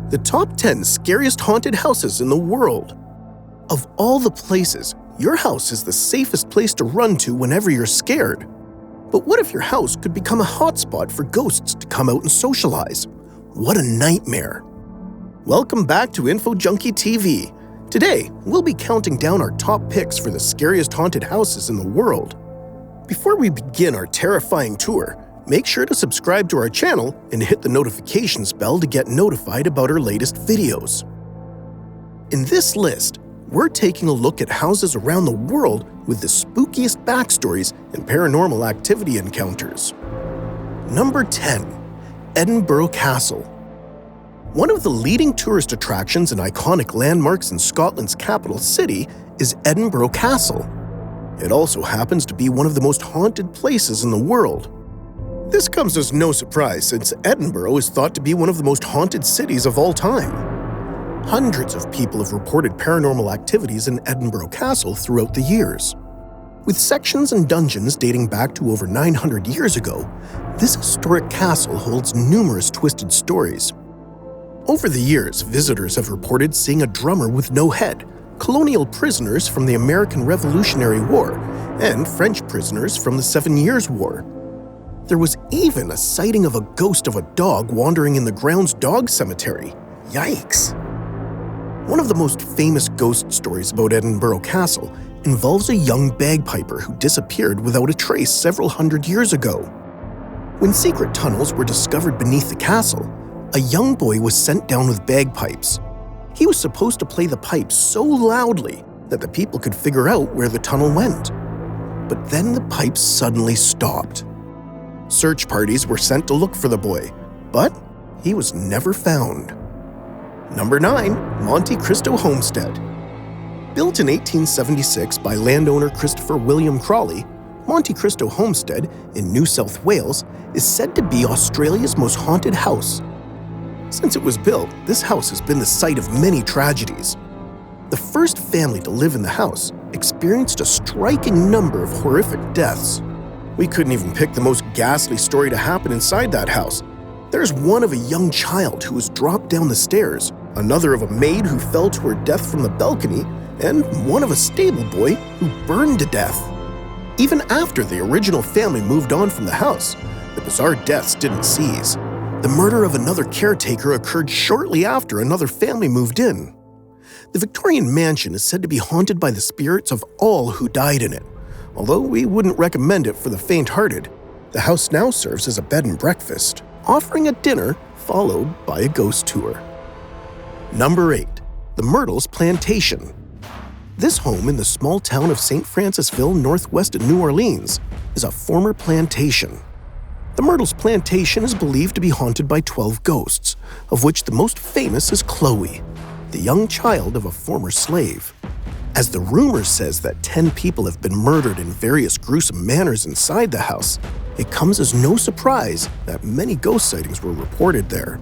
the top 10 scariest haunted houses in the world. Of all the places, your house is the safest place to run to whenever you're scared. But what if your house could become a hotspot for ghosts to come out and socialize? What a nightmare. Welcome back to Info Junkie TV. Today, we'll be counting down our top picks for the scariest haunted houses in the world. Before we begin our terrifying tour, make sure to subscribe to our channel and hit the notifications bell to get notified about our latest videos. In this list, we're taking a look at houses around the world with the spookiest backstories and paranormal activity encounters. Number 10. Edinburgh Castle. One of the leading tourist attractions and iconic landmarks in Scotland's capital city is Edinburgh Castle. It also happens to be one of the most haunted places in the world. This comes as no surprise since Edinburgh is thought to be one of the most haunted cities of all time. Hundreds of people have reported paranormal activities in Edinburgh Castle throughout the years. With sections and dungeons dating back to over 900 years ago, this historic castle holds numerous twisted stories. Over the years, visitors have reported seeing a drummer with no head, colonial prisoners from the American Revolutionary War, and French prisoners from the 7 Years' War. There was even a sighting of a ghost of a dog wandering in the grounds dog cemetery. Yikes! One of the most famous ghost stories about Edinburgh Castle involves a young bagpiper who disappeared without a trace several hundred years ago. When secret tunnels were discovered beneath the castle, a young boy was sent down with bagpipes. He was supposed to play the pipes so loudly that the people could figure out where the tunnel went. But then the pipes suddenly stopped. Search parties were sent to look for the boy, but he was never found. Number 9. Monte Cristo Homestead. Built in 1876 by landowner Christopher William Crawley, Monte Cristo Homestead in New South Wales is said to be Australia's most haunted house. Since it was built, this house has been the site of many tragedies. The first family to live in the house experienced a striking number of horrific deaths. We couldn't even pick the most ghastly story to happen inside that house. There's one of a young child who was dropped down the stairs, another of a maid who fell to her death from the balcony, and one of a stable boy who burned to death. Even after the original family moved on from the house, the bizarre deaths didn't cease. The murder of another caretaker occurred shortly after another family moved in. The Victorian mansion is said to be haunted by the spirits of all who died in it. Although we wouldn't recommend it for the faint-hearted, the house now serves as a bed and breakfast, offering a dinner followed by a ghost tour. Number 8. The Myrtles Plantation. This home in the small town of St. Francisville, northwest of New Orleans, is a former plantation. The Myrtles Plantation is believed to be haunted by 12 ghosts, of which the most famous is Chloe, the young child of a former slave. As the rumor says that 10 people have been murdered in various gruesome manners inside the house, it comes as no surprise that many ghost sightings were reported there.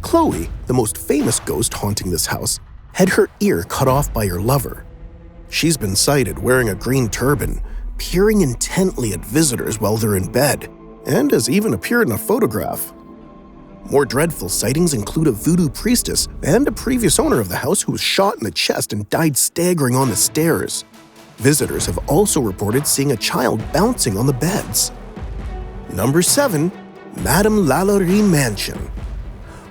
Chloe, the most famous ghost haunting this house, had her ear cut off by her lover. She's been sighted wearing a green turban, peering intently at visitors while they're in bed, and has even appeared in a photograph. More dreadful sightings include a voodoo priestess and a previous owner of the house who was shot in the chest and died staggering on the stairs. Visitors have also reported seeing a child bouncing on the beds. Number 7. Madame Larrivee Mansion.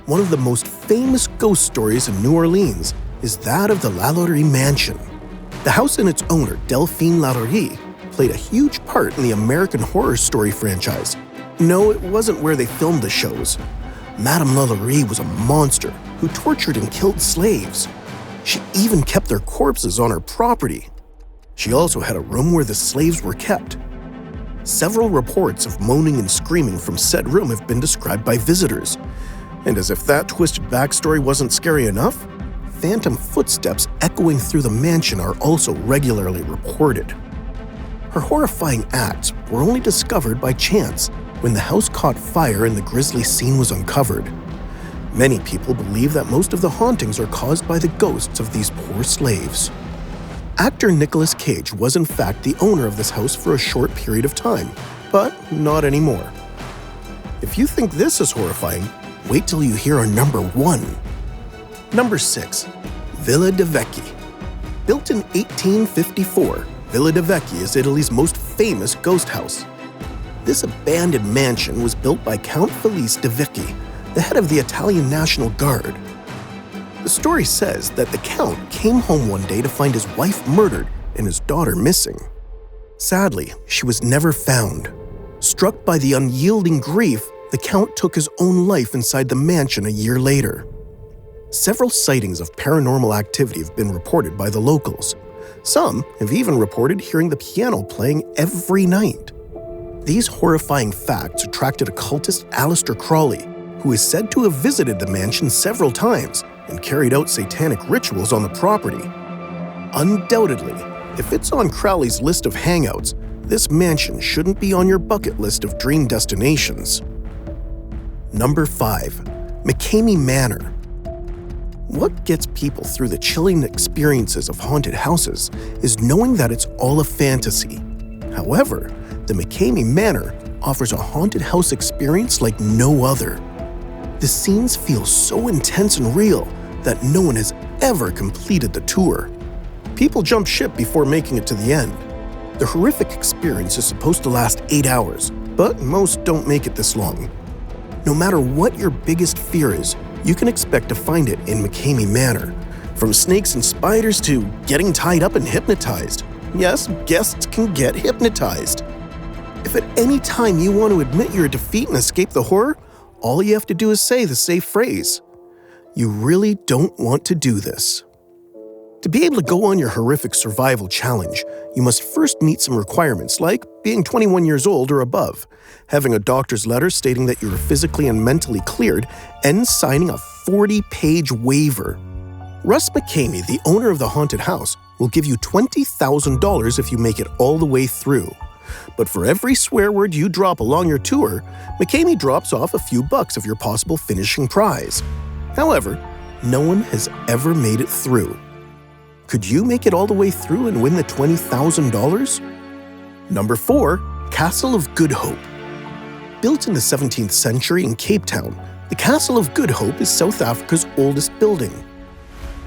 One of the most famous ghost stories in New Orleans is that of the Larrivee Mansion. The house and its owner, Delphine Larrivee, played a huge part in the American Horror Story franchise. No, it wasn't where they filmed the shows. Madame Larrivee was a monster who tortured and killed slaves. She even kept their corpses on her property. She also had a room where the slaves were kept. Several reports of moaning and screaming from said room have been described by visitors. And as if that twisted backstory wasn't scary enough, phantom footsteps echoing through the mansion are also regularly reported. Her horrifying acts were only discovered by chance when the house caught fire and the grisly scene was uncovered. Many people believe that most of the hauntings are caused by the ghosts of these poor slaves. Actor Nicolas Cage was in fact the owner of this house for a short period of time, but not anymore. If you think this is horrifying, wait till you hear our number 1. Number 6. Villa de Vecchi. Built in 1854, Villa de Vecchi is Italy's most famous ghost house. This abandoned mansion was built by Count Felice de Vecchi, the head of the Italian National Guard. The story says that the Count came home one day to find his wife murdered and his daughter missing. Sadly, she was never found. Struck by the unyielding grief, the Count took his own life inside the mansion a year later. Several sightings of paranormal activity have been reported by the locals. Some have even reported hearing the piano playing every night. These horrifying facts attracted occultist Aleister Crowley, who is said to have visited the mansion several times and carried out satanic rituals on the property. Undoubtedly, if it's on Crowley's list of hangouts, this mansion shouldn't be on your bucket list of dream destinations. Number 5. McCoy Manor. What gets people through the chilling experiences of haunted houses is knowing that it's all a fantasy. However, the McCoy Manor offers a haunted house experience like no other. The scenes feel so intense and real that no one has ever completed the tour. People jump ship before making it to the end. The horrific experience is supposed to last 8 hours, but most don't make it this long. No matter what your biggest fear is, you can expect to find it in McCoy Manor. From snakes and spiders to getting tied up and hypnotized. Yes, guests can get hypnotized. If at any time you want to admit your defeat and escape the horror, all you have to do is say the safe phrase. You really don't want to do this. To be able to go on your horrific survival challenge, you must first meet some requirements like being 21 years old or above, having a doctor's letter stating that you are physically and mentally cleared, and signing a 40-page waiver. Russ McCoy, the owner of the haunted house, will give you $20,000 if you make it all the way through. But for every swear word you drop along your tour, McCoy drops off a few bucks of your possible finishing prize. However, no one has ever made it through. Could you make it all the way through and win the $20,000? Number 4. Castle of Good Hope. Built in the 17th century in Cape Town, the Castle of Good Hope is South Africa's oldest building.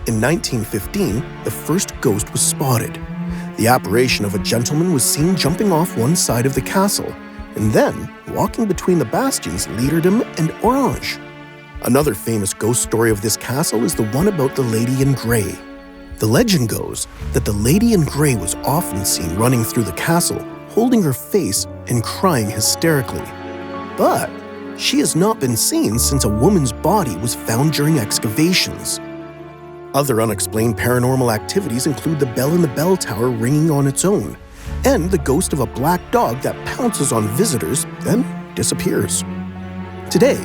In 1915, the first ghost was spotted. The apparition of a gentleman was seen jumping off one side of the castle, and then walking between the bastions Leerdam and Orange. Another famous ghost story of this castle is the one about the Lady in Grey. The legend goes that the Lady in Grey was often seen running through the castle, holding her face and crying hysterically. But she has not been seen since a woman's body was found during excavations. Other unexplained paranormal activities include the bell in the bell tower ringing on its own, and the ghost of a black dog that pounces on visitors, then disappears. Today,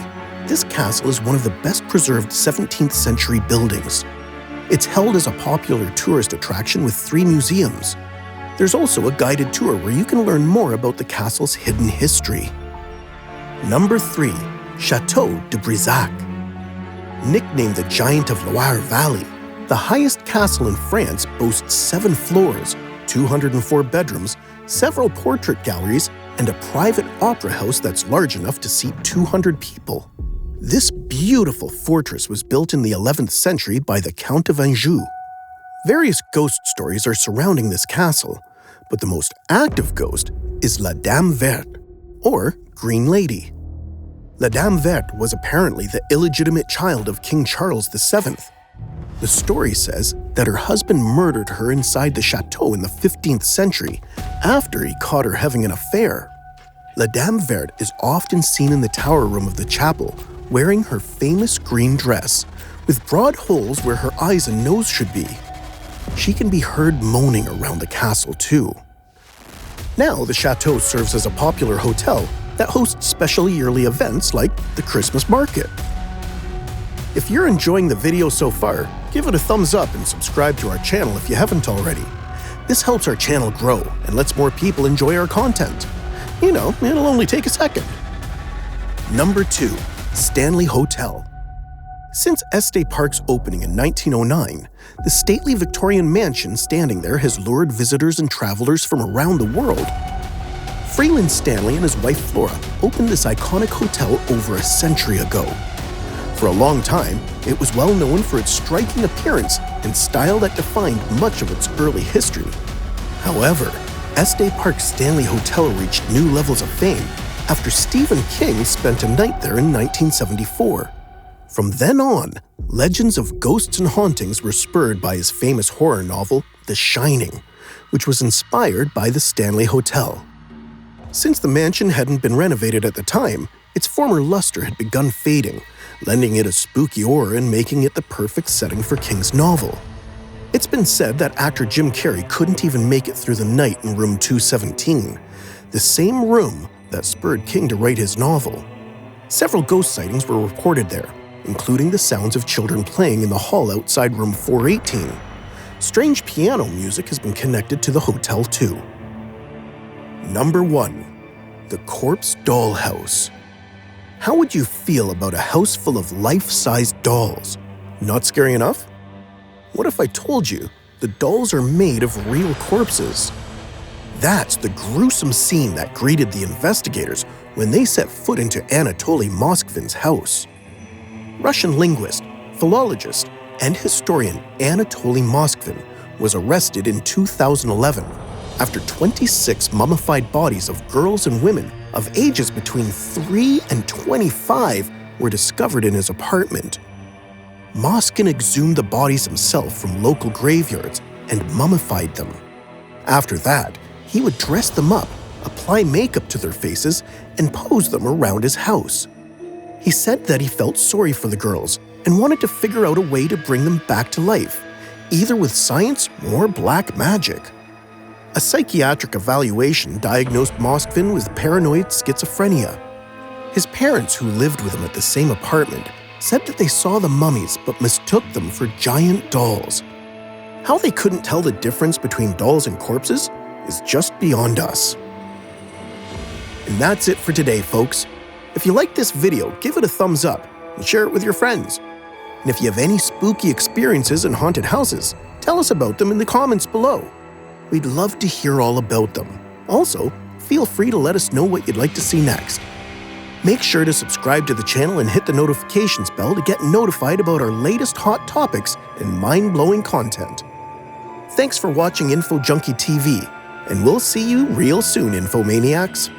this castle is one of the best preserved 17th century buildings. It's held as a popular tourist attraction with 3 museums. There's also a guided tour where you can learn more about the castle's hidden history. Number 3. Chateau de Bordeaux. Nicknamed the Giant of Loire Valley, the highest castle in France boasts 7 floors, 204 bedrooms, several portrait galleries, and a private opera house that's large enough to seat 200 people. This beautiful fortress was built in the 11th century by the Count of Anjou. Various ghost stories are surrounding this castle, but the most active ghost is La Dame Verte, or Green Lady. La Dame Verte was apparently the illegitimate child of King Charles VII. The story says that her husband murdered her inside the chateau in the 15th century after he caught her having an affair. La Dame Verte is often seen in the tower room of the chapel, wearing her famous green dress, with broad holes where her eyes and nose should be. She can be heard moaning around the castle too. Now the chateau serves as a popular hotel that hosts special yearly events like the Christmas market. If you're enjoying the video so far, give it a thumbs up and subscribe to our channel if you haven't already. This helps our channel grow and lets more people enjoy our content. You know, it'll only take a second. Number 2. Stanley Hotel. Since Estate Park's opening in 1909, the stately Victorian mansion standing there has lured visitors and travelers from around the world. Freeland Stanley and his wife Flora opened this iconic hotel over a century ago. For a long time, it was well known for its striking appearance and style that defined much of its early history. However, Estes Park's Stanley Hotel reached new levels of fame after Stephen King spent a night there in 1974. From then on, legends of ghosts and hauntings were spurred by his famous horror novel, The Shining, which was inspired by the Stanley Hotel. Since the mansion hadn't been renovated at the time, its former luster had begun fading, lending it a spooky aura and making it the perfect setting for King's novel. It's been said that actor Jim Carrey couldn't even make it through the night in room 217, the same room that spurred King to write his novel. Several ghost sightings were reported there, including the sounds of children playing in the hall outside room 418. Strange piano music has been connected to the hotel too. Number 1. The Corpse Dollhouse. How would you feel about a house full of life-sized dolls? Not scary enough? What if I told you the dolls are made of real corpses? That's the gruesome scene that greeted the investigators when they set foot into Anatoly Moskvin's house. Russian linguist, philologist, and historian Anatoly Moskvin was arrested in 2011 after 26 mummified bodies of girls and women of ages between 3 and 25 were discovered in his apartment. Moskvin exhumed the bodies himself from local graveyards and mummified them. After that, he would dress them up, apply makeup to their faces, and pose them around his house. He said that he felt sorry for the girls and wanted to figure out a way to bring them back to life, either with science or black magic. A psychiatric evaluation diagnosed Moskvin with paranoid schizophrenia. His parents, who lived with him at the same apartment, said that they saw the mummies but mistook them for giant dolls. How they couldn't tell the difference between dolls and corpses is just beyond us. And that's it for today, folks. If you liked this video, give it a thumbs up and share it with your friends. And if you have any spooky experiences in haunted houses, tell us about them in the comments below. We'd love to hear all about them. Also, feel free to let us know what you'd like to see next. Make sure to subscribe to the channel and hit the notifications bell to get notified about our latest hot topics and mind-blowing content. Thanks for watching Info Junkie TV, and we'll see you real soon, Infomaniacs.